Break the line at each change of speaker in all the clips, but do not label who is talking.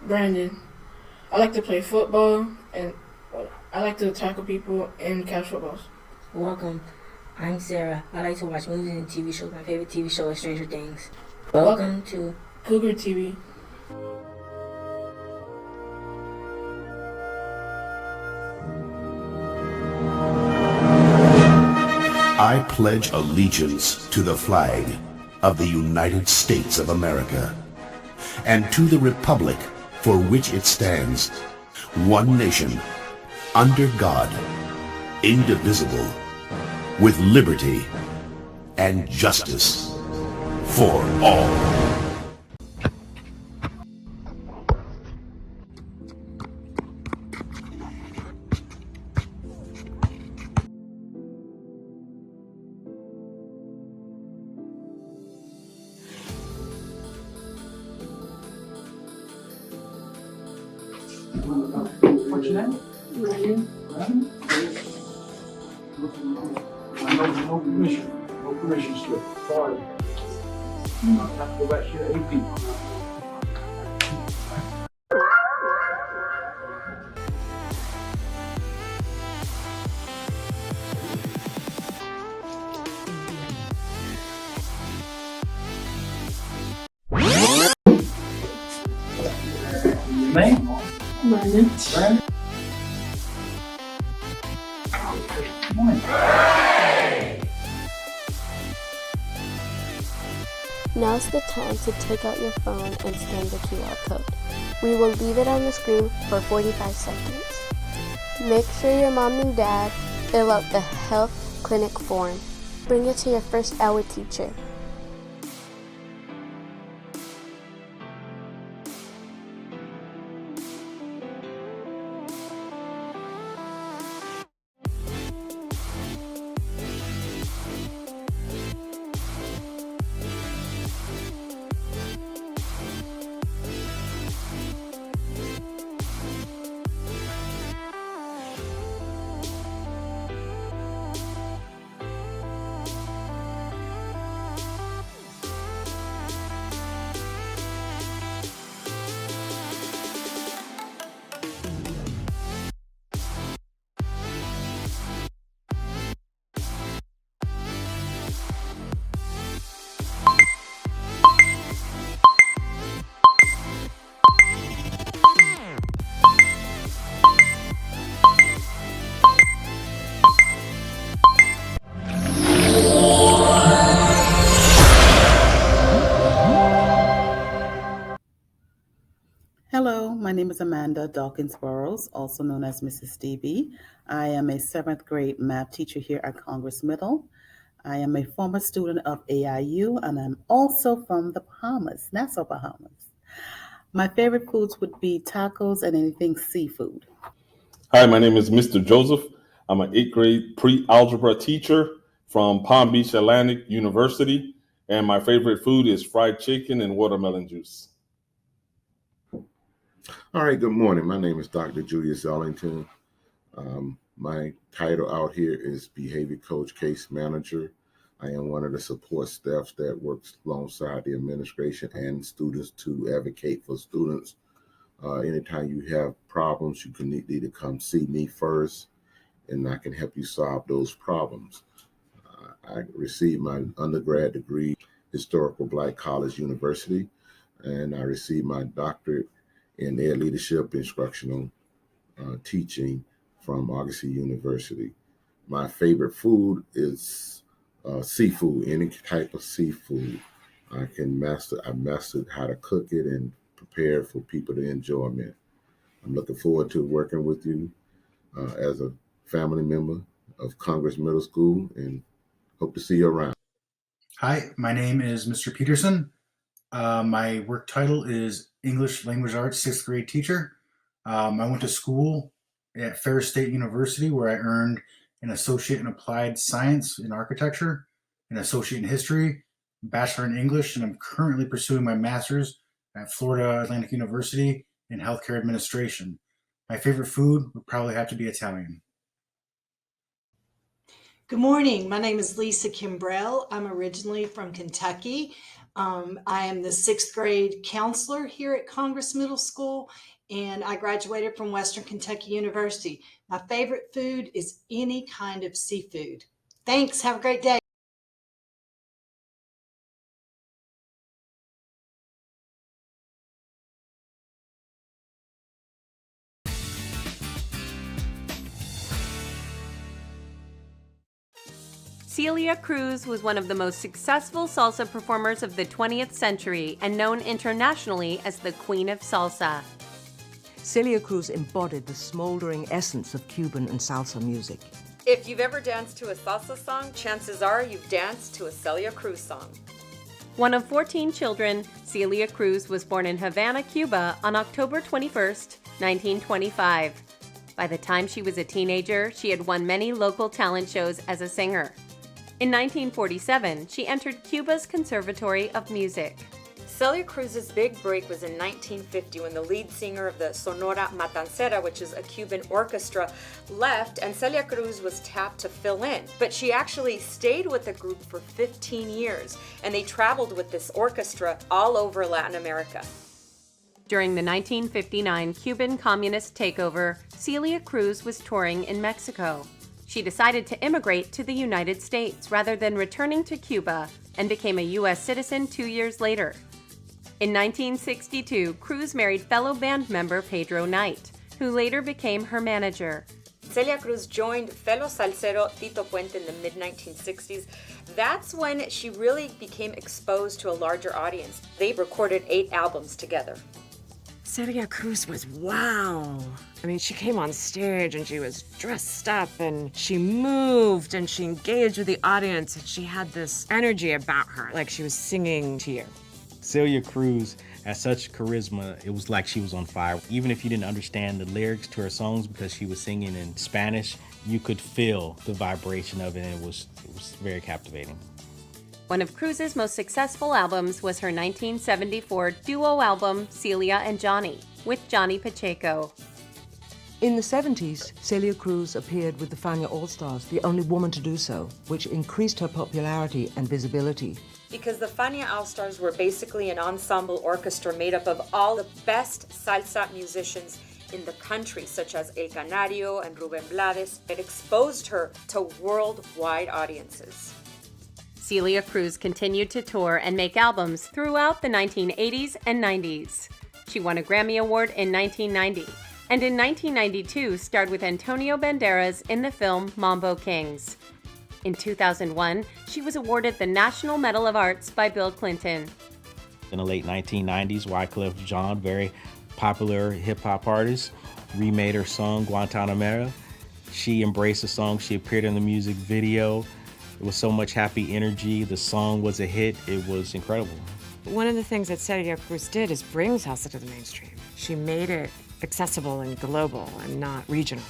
Brandon. I like to play football and I like to tackle people in catch footballs.
Welcome. I'm Sarah. I like to watch movies and TV shows. My favorite TV show is Stranger Things.
Welcome
Welcome to
Cougar TV.
I pledge allegiance to the flag of the United States of America and to the republic for which it stands, one nation, under God, indivisible, with liberty and justice for all.
What's your name?
Brandon.
Brandon? No permission. No permission slip. Sorry. I have to go back to the AP. Name?
Brandon.
Brandon? Good morning.
Now's the time to take out your phone and scan the QR code. We will leave it on the screen for 45 seconds. Make sure your mom and dad fill out the health clinic form. Bring it to your first hour teacher.
Hello, my name is Amanda Dawkins Burrows, also known as Mrs. Stevie. I am a 7th grade math teacher here at Congress Middle. I am a former student of AIU and I'm also from the Bahamas, Nassau, Bahamas. My favorite foods would be tacos and anything seafood.
Hi, my name is Mr. Joseph. I'm an 8th grade pre-algebra teacher from Palm Beach Atlantic University, and my favorite food is fried chicken and watermelon juice.
All right, good morning. My name is Dr. Julius Ellington. My title out here is Behavior Coach Case Manager. I am one of the support staff that works alongside the administration and students to advocate for students. Anytime you have problems, you can need to come see me first, and I can help you solve those problems. I received my undergrad degree, Historical Black College University, and I received my doctorate in Ed Leadership Instructional Teaching from Argosy University. My favorite food is seafood, any type of seafood. I mastered how to cook it and prepare it for people to enjoy it. I'm looking forward to working with you as a family member of Congress Middle School and hope to see you around.
Hi, my name is Mr. Peterson. My work title is English Language Arts 6th grade teacher. I went to school at Ferris State University where I earned an associate in applied science in architecture, an associate in history, bachelor in English, and I'm currently pursuing my master's at Florida Atlantic University in healthcare administration. My favorite food would probably have to be Italian.
Good morning. My name is Lisa Kimbrell. I'm originally from Kentucky. I am the 6th grade counselor here at Congress Middle School, and I graduated from Western Kentucky University. My favorite food is any kind of seafood. Thanks. Have a great day.
Celia Cruz was one of the most successful salsa performers of the 20th century and known internationally as the Queen of Salsa.
Celia Cruz embodied the smoldering essence of Cuban and salsa music.
If you've ever danced to a salsa song, chances are you've danced to a Celia Cruz song.
One of 14 children, Celia Cruz was born in Havana, Cuba on October 21st, 1925. By the time she was a teenager, she had won many local talent shows as a singer. In 1947, she entered Cuba's Conservatory of Music.
Celia Cruz's big break was in 1950 when the lead singer of the Sonora Matancera, which is a Cuban orchestra, left and Celia Cruz was tapped to fill in. But she actually stayed with the group for 15 years, and they traveled with this orchestra all over Latin America.
During the 1959 Cuban communist takeover, Celia Cruz was touring in Mexico. She decided to immigrate to the United States rather than returning to Cuba and became a U.S. citizen 2 years later. In 1962, Cruz married fellow band member Pedro Knight, who later became her manager.
Celia Cruz joined fellow salsero Tito Puente in the mid-1960s. That's when she really became exposed to a larger audience. They recorded 8 albums together.
Celia Cruz was wow. I mean, she came on stage and she was dressed up and she moved and she engaged with the audience and she had this energy about her, like she was singing to you.
Celia Cruz had such charisma, it was like she was on fire. Even if you didn't understand the lyrics to her songs because she was singing in Spanish, you could feel the vibration of it, and it was very captivating.
One of Cruz's most successful albums was her 1974 duo album, Celia and Johnny, with Johnny Pacheco.
In the 70s, Celia Cruz appeared with the Fania All-Stars, the only woman to do so, which increased her popularity and visibility.
Because the Fania All-Stars were basically an ensemble orchestra made up of all the best salsa musicians in the country, such as El Canario and Rubén Blades. It exposed her to worldwide audiences.
Celia Cruz continued to tour and make albums throughout the 1980s and 90s. She won a Grammy Award in 1990, and in 1992 starred with Antonio Banderas in the film Mambo Kings. In 2001, she was awarded the National Medal of Arts by Bill Clinton.
In the late 1990s, Wyclef Jean, very popular hip-hop artist, remade her song Guantanamera. She embraced the song. She appeared in the music video. It was so much happy energy. The song was a hit. It was incredible.
One of the things that Celia Cruz did is bring salsa to the mainstream. She made it accessible and global and not regional.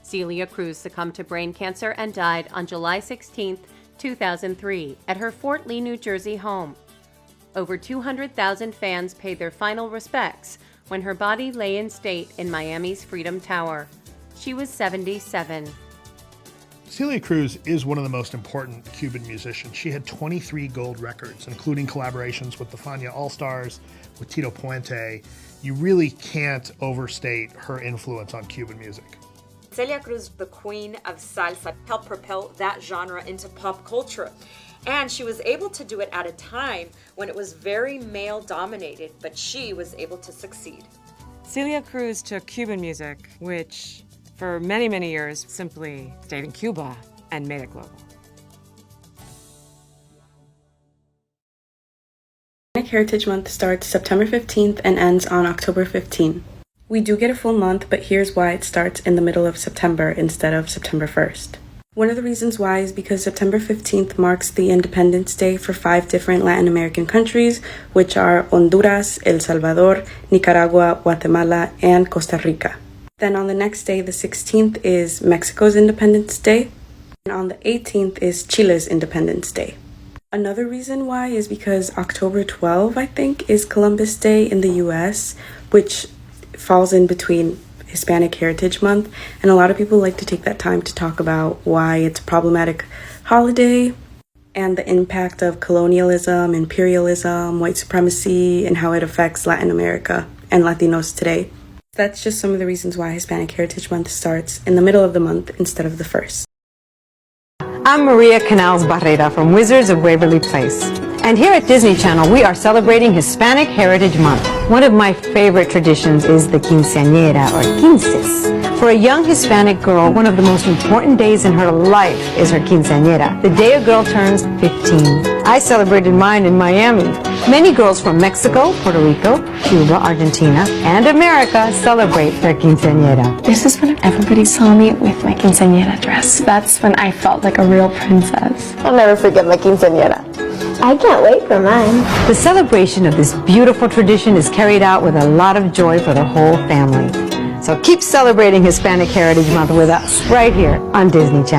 Celia Cruz succumbed to brain cancer and died on July 16, 2003, at her Fort Lee, New Jersey home. Over 200,000 fans paid their final respects when her body lay in state in Miami's Freedom Tower. She was 77.
Celia Cruz is one of the most important Cuban musicians. She had 23 gold records, including collaborations with the Fania All-Stars, with Tito Puente. You really can't overstate her influence on Cuban music.
Celia Cruz, the queen of salsa, helped propel that genre into pop culture. And she was able to do it at a time when it was very male-dominated, but she was able to succeed.
Celia Cruz took Cuban music, which for many, many years simply stayed in Cuba, and made it global.
Hispanic Heritage Month starts September 15th and ends on October 15th. We do get a full month, but here's why it starts in the middle of September instead of September 1st. One of the reasons why is because September 15th marks the Independence Day for 5 different Latin American countries, which are Honduras, El Salvador, Nicaragua, Guatemala, and Costa Rica. Then on the next day, the 16th, is Mexico's Independence Day, and on the 18th is Chile's Independence Day. Another reason why is because October 12th, I think, is Columbus Day in the US, which falls in between Hispanic Heritage Month, and a lot of people like to take that time to talk about why it's a problematic holiday and the impact of colonialism, imperialism, white supremacy, and how it affects Latin America and Latinos today. That's just some of the reasons why Hispanic Heritage Month starts in the middle of the month instead of the first.
I'm Maria Canals Barrera from Wizards of Waverly Place. And here at Disney Channel, we are celebrating Hispanic Heritage Month. One of my favorite traditions is the quinceañera, or quinces. For a young Hispanic girl, one of the most important days in her life is her quinceañera, the day a girl turns 15. I celebrated mine in Miami. Many girls from Mexico, Puerto Rico, Cuba, Argentina, and America celebrate their quinceañera.
This is when everybody saw me with my quinceañera dress. That's when I felt like a real princess.
I'll never forget my quinceañera. I can't wait for mine.
The celebration of this beautiful tradition is carried out with a lot of joy for the whole family. So keep celebrating Hispanic Heritage Month with us right here on Disney Channel.